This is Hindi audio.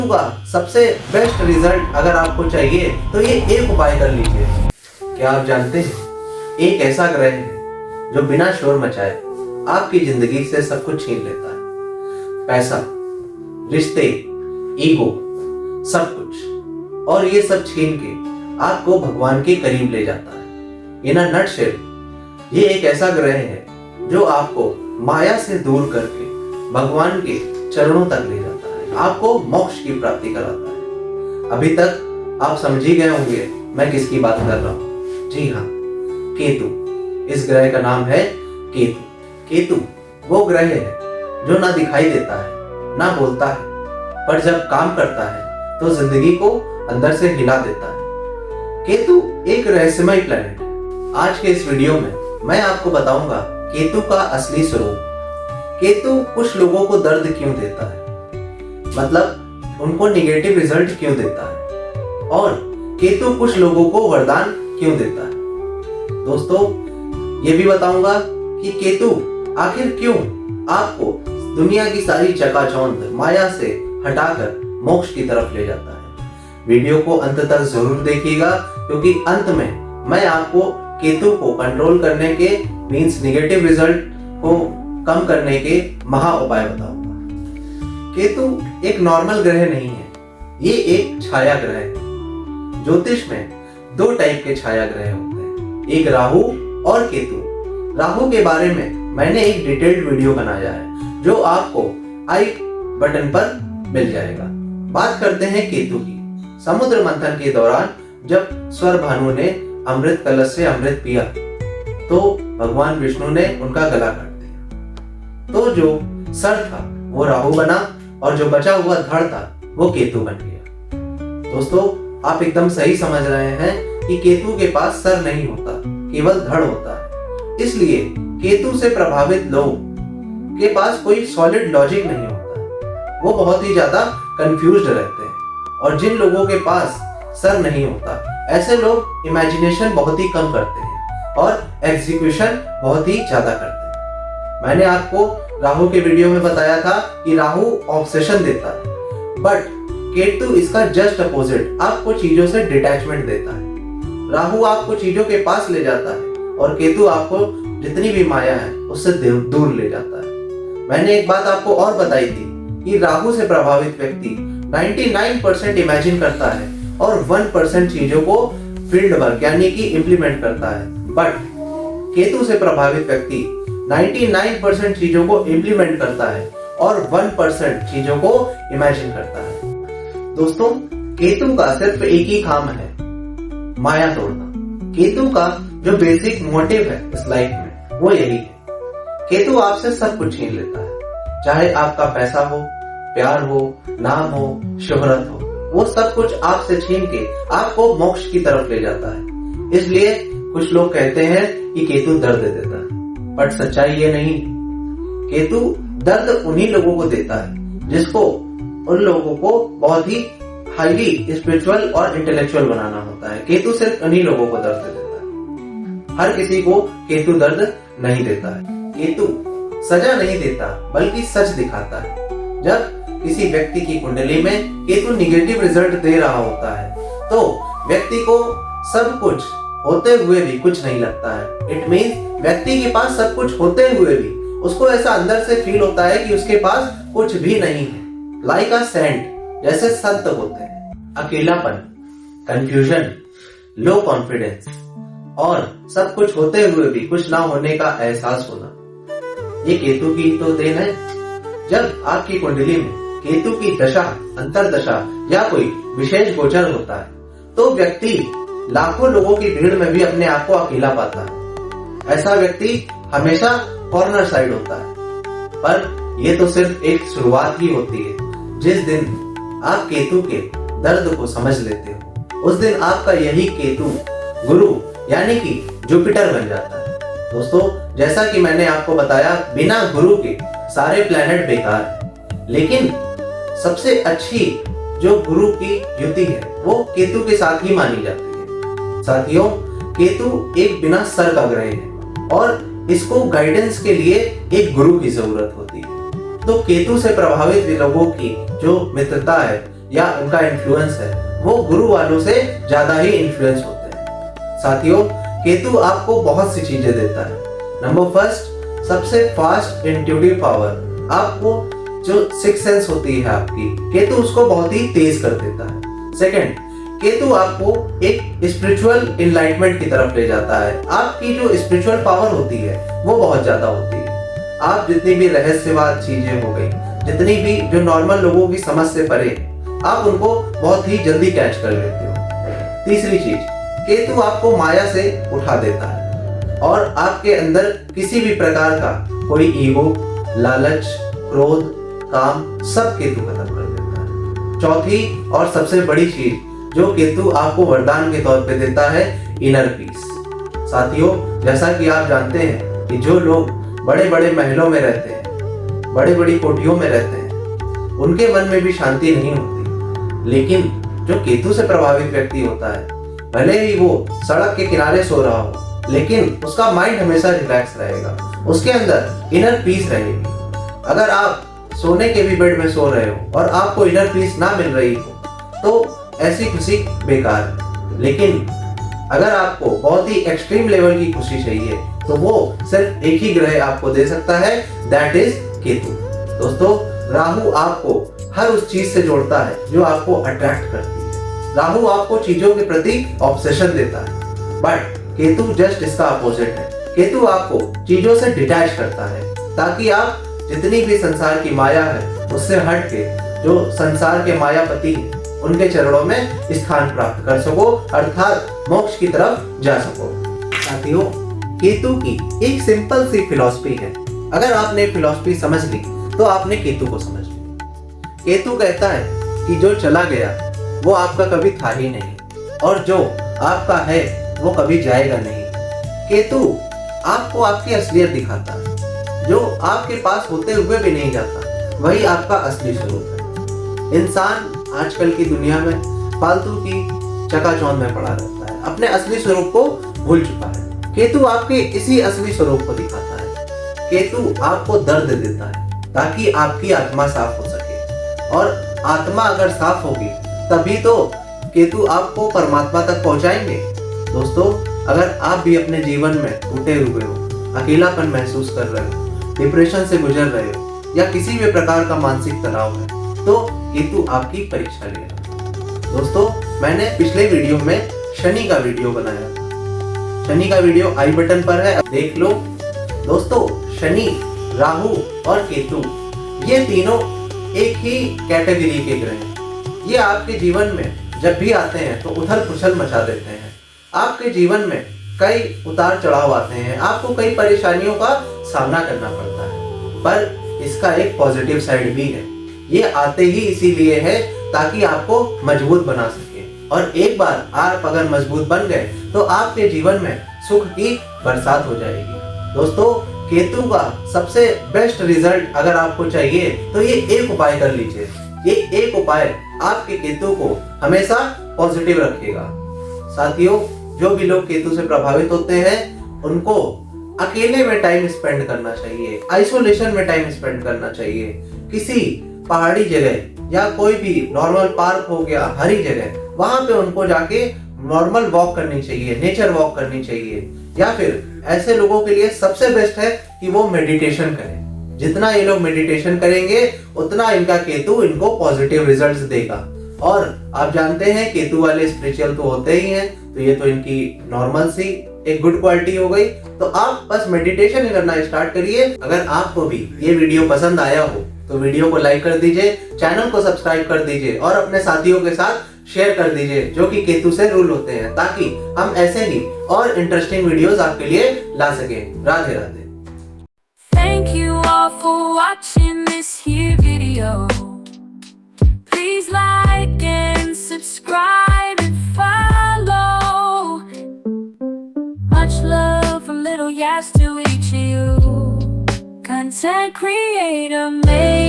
का सबसे बेस्ट रिजल्ट अगर आपको चाहिए तो ये एक उपाय कर लीजिए। क्या आप जानते हैं एक ऐसा ग्रह है जो बिना शोर मचाए आपकी जिंदगी से सब कुछ छीन लेता है, पैसा, रिश्ते, ईगो, सब कुछ, और ये सब छीन के आपको भगवान के करीब ले जाता है। इन अ नटशेल ये एक ऐसा ग्रह है जो आपको माया से दूर करके भगवान के चरणों तक ले जाता है, आपको मोक्ष की प्राप्ति कराता है। अभी तक आप समझ ही गए होंगे मैं किसकी बात कर रहा हूँ। जी हाँ, केतु। इस ग्रह का नाम है केतु। केतु वो ग्रह है जो ना दिखाई देता है ना बोलता है, पर जब काम करता है तो जिंदगी को अंदर से हिला देता है। केतु एक रहस्यमय प्लैनेट है। आज के इस वीडियो में मैं आपको बताऊंगा केतु का असली स्वरूप। केतु कुछ लोगों को दर्द क्यों देता है, मतलब उनको निगेटिव रिजल्ट क्यों देता है, और केतु कुछ लोगों को वरदान क्यों देता है। दोस्तों ये भी बताऊंगा कि केतु आखिर क्यों आपको दुनिया की सारी चकाचौंध माया से हटाकर मोक्ष की तरफ ले जाता है। वीडियो को अंत तक जरूर देखिएगा, क्योंकि अंत में मैं आपको केतु को कंट्रोल करने के मींस निगेटिव रिजल्ट को कम करने के महा उपाय बताऊंगा। केतु एक नॉर्मल ग्रह नहीं है, ये एक छाया ग्रह है। ज्योतिष में दो टाइप के छाया ग्रह होते हैं, एक राहु और केतु। राहु के बारे में मैंने एक डिटेल्ड वीडियो बनाया है जो आपको आई बटन पर मिल जाएगा। बात करते हैं केतु की। समुद्र मंथन के दौरान जब स्वर भानु ने अमृत कलश से अमृत पिया तो भगवान विष्णु ने उनका गला काट दिया। तो जो सर था वो राहु बना और जो बचा हुआ धड़ था वो केतु बन गया। दोस्तों आप एकदम सही समझ रहे हैं कि केतु के पास सर नहीं होता, केवल धड़ होता है। इसलिए केतु से प्रभावित लोग के पास कोई सॉलिड लॉजिक नहीं होता, वो बहुत ही ज्यादा कंफ्यूज्ड रहते हैं। और जिन लोगों के पास सर नहीं होता, ऐसे लोग इमेजिनेशन बहुत ही कम करते हैं और एग्जीक्यूशन बहुत ही ज्यादा करते हैं। मैंने आपको राहु के वीडियो में बताया था कि राहु ऑब्सेशन देता है, बट केतु इसका जस्ट अपोजिट, आपको चीजों से डिटैचमेंट देता है। राहु आपको चीजों के पास ले जाता है और केतु आपको जितनी भी माया है उससे दूर ले जाता है। मैंने एक बात आपको और बताई थी कि राहु से प्रभावित व्यक्ति 99% इमेजिन करता है और 1% चीजों को फील्ड वर्क यानी कि इंप्लीमेंट करता है, बट केतु से प्रभावित व्यक्ति 99% चीजों को इंप्लीमेंट करता है और 1% चीजों को इमेजिन करता है। दोस्तों केतु का सिर्फ एक ही काम है, माया तोड़ना। केतु का जो बेसिक मोटिव है इस लाइफ में वो यही है। केतु आपसे सब कुछ छीन लेता है, चाहे आपका पैसा हो, प्यार हो, नाम हो, शोहरत हो, वो सब कुछ आपसे छीन के आपको मोक्ष की तरफ ले जाता है। इसलिए कुछ लोग कहते हैं कि केतु दर्द देता है, बट सच्चाई ये नहीं। केतु दर्द उन्हीं लोगों को देता है जिसको उन लोगों को बहुत ही हाईली स्पिरिचुअल और इंटेलेक्चुअल बनाना होता है। केतु सिर्फ उन्हीं लोगों को दर्द देता है, हर किसी को केतु दर्द नहीं देता है। केतु सजा नहीं देता बल्कि सच दिखाता है। जब किसी व्यक्ति की कुंडली में केतु निगेटिव रिजल्ट दे रहा होता है तो व्यक्ति को सब कुछ होते हुए भी कुछ नहीं लगता है। इट मीन्स व्यक्ति के पास सब कुछ होते हुए भी उसको ऐसा अंदर से फील होता है कि उसके पास कुछ भी नहीं है। लाइक अ सेंट, जैसे संत होते हैं। अकेलापन, कंफ्यूजन, लो कॉन्फिडेंस और सब कुछ होते हुए भी कुछ ना होने का एहसास होना, ये केतु की तो देन है। जब आपकी कुंडली में केतु की दशा, अंतरदशा या कोई विशेष गोचर होता है तो व्यक्ति लाखों लोगों की भीड़ में भी अपने आप को अकेला पाता है। ऐसा व्यक्ति हमेशा कॉर्नर साइड होता है, पर यह तो सिर्फ एक शुरुआत ही होती है। जिस दिन आप केतु के दर्द को समझ लेते हो उस दिन आपका यही केतु गुरु यानी कि जुपिटर बन जाता है। दोस्तों जैसा कि मैंने आपको बताया, बिना गुरु के सारे प्लैनेट बेकार है, लेकिन सबसे अच्छी जो गुरु की युति है वो केतु के साथ ही मानी जाती है। साथियों केतु एक बिना सर का ग्रह है और इसको गाइडेंस के लिए एक गुरु की जरूरत होती है। तो केतु से प्रभावित लोगों की जो मित्रता है या उनका इन्फ्लुएंस है वो गुरु वालों से ज्यादा ही इन्फ्लुएंस होते हैं। साथियों, केतु आपको बहुत सी चीजें देता है। नंबर फर्स्ट, सबसे फास्ट इंट्यूटिव पावर। आपको जो सिक्स सेंस होती है आपकी, केतु उसको बहुत ही तेज कर देता है। सेकंड, केतु आपको एक स्पिरिचुअल इनलाइटमेंट की तरफ ले जाता है। आपकी जो स्पिरिचुअल पावर होती है वो बहुत ज्यादा होती है। आप जितनी भी रहस्यवाद चीजें हो गई, जितनी भी जो नॉर्मल लोगों की समझ से परे, आप उनको बहुत ही जल्दी कैच कर लेते हो। तीसरी चीज, केतु आपको माया से उठा देता है और आपके अंदर किसी भी प्रकार का कोई ईगो, लालच, क्रोध, काम सब केतु खत्म कर देता है। चौथी और सबसे बड़ी चीज जो केतु आपको वरदान के तौर पे देता है, इनर पीस। साथियों, जैसा कि आप जानते हैं कि जो लोग बड़े बड़े महलों में रहते हैं, बड़ी बड़ी कोठियों में रहते हैं, उनके मन में भी शांति नहीं होती। लेकिन जो केतु से प्रभावित व्यक्ति होता है, भले ही वो सड़क के किनारे सो रहा हो, लेकिन उसका माइंड हमेशा रिलैक्स रहेगा, उसके अंदर इनर पीस रहेगी। अगर आप सोने के भी बेड में सो रहे हो और आपको इनर पीस ना मिल रही हो तो ऐसी खुशी बेकार है। लेकिन अगर आपको बहुत ही एक्सट्रीम लेवल की खुशी चाहिए तो वो सिर्फ एक ही ग्रह आपको दे सकता है, दैट इज केतु। दोस्तों, राहु आपको हर उस चीज से जोड़ता है जो आपको अट्रैक्ट करती है। राहु आपको चीजों के प्रति ऑब्सेशन देता है, बट केतु जस्ट इसका अपोजिट है। केतु आपको चीजों से डिटैच करता है ताकि आप जितनी भी संसार की माया है उससे हट के जो संसार के मायापति हैं उनके चरणों में स्थान प्राप्त कर सको, अर्थात मोक्ष की तरफ जा सको। साथियों, केतु की एक सिंपल सी फिलॉसफी है। अगर आपने फिलॉसफी समझ ली तो आपने केतु को समझ लिया। केतु कहता है कि जो चला गया वो आपका कभी था ही नहीं और जो आपका है वो कभी जाएगा नहीं। केतु आपको आपकी असलियत दिखाता है। जो आपके पास होते हुए भी नहीं जाता वही आपका असली स्वरूप है। इंसान आजकल की दुनिया में फालतू की चकाचौंध में पड़ा रहता है, अपने असली स्वरूप को भूल चुका है। केतु आपके इसी असली स्वरूप को दिखाता है। केतु आपको दर्द देता है ताकि आपकी आत्मा साफ हो सके, और आत्मा अगर साफ होगी तभी तो केतु आपको परमात्मा तक पहुंचाएंगे। दोस्तों, अगर आप भी अपने जीवन में टूटे हुए हो, अकेलापन महसूस कर रहे हो, डिप्रेशन से गुजर रहे हो या किसी भी प्रकार का मानसिक तनाव है, तो केतु आपकी परीक्षा ले रहा है। दोस्तों, मैंने पिछले वीडियो में शनि का वीडियो बनाया था। शनि का वीडियो आई बटन पर है, देख लो। दोस्तों, शनि, राहु और केतु ये तीनों एक ही कैटेगरी के ग्रह हैं। ये आपके जीवन में जब भी आते हैं तो उथल पुथल मचा देते हैं। आपके जीवन में कई उतार चढ़ाव आते हैं, आपको कई परेशानियों का सामना करना पड़ता है, पर इसका एक पॉजिटिव साइड भी है। ये आते ही इसीलिए है ताकि आपको मजबूत बना सके, और एक बार आप अगर मजबूत बन गए तो आपके जीवन में सुख की बरसात हो जाएगी। दोस्तों, केतु का सबसे बेस्ट रिजल्ट अगर आपको चाहिए तो ये एक उपाय कर लीजिए। ये एक उपाय आपके केतु को हमेशा पॉजिटिव रखेगा। साथियों, जो भी लोग केतु से प्रभावित होते हैं उनको अकेले में टाइम स्पेंड करना चाहिए, आइसोलेशन में टाइम स्पेंड करना चाहिए। किसी पहाड़ी जगह या कोई भी नॉर्मल पार्क हो गया, हरी जगह, वहां पे उनको जाके नॉर्मल वॉक करनी चाहिए, नेचर वॉक करनी चाहिए। या फिर ऐसे लोगों के लिए सबसे बेस्ट है कि वो मेडिटेशन करें। जितना ये लोग मेडिटेशन करेंगे उतना इनका केतु इनको पॉजिटिव रिजल्ट्स देगा। और आप जानते हैं केतु वाले स्पिरिचुअल तो होते ही हैं, तो ये तो इनकी नॉर्मल सी एक गुड क्वालिटी हो गई। तो आप बस मेडिटेशन करना स्टार्ट करिए। अगर आपको भी ये वीडियो पसंद आया हो तो वीडियो को लाइक कर दीजिए, चैनल को सब्सक्राइब कर दीजिए और अपने साथियों के साथ शेयर कर दीजिए जो कि केतु से रूल होते हैं, ताकि हम ऐसे ही और इंटरेस्टिंग वीडियोस आपके लिए ला सकें। Radhe Radhe. Thank you all for watching this here video. Please like and subscribe and follow. Much love from Little Yas to each of you. Content creator made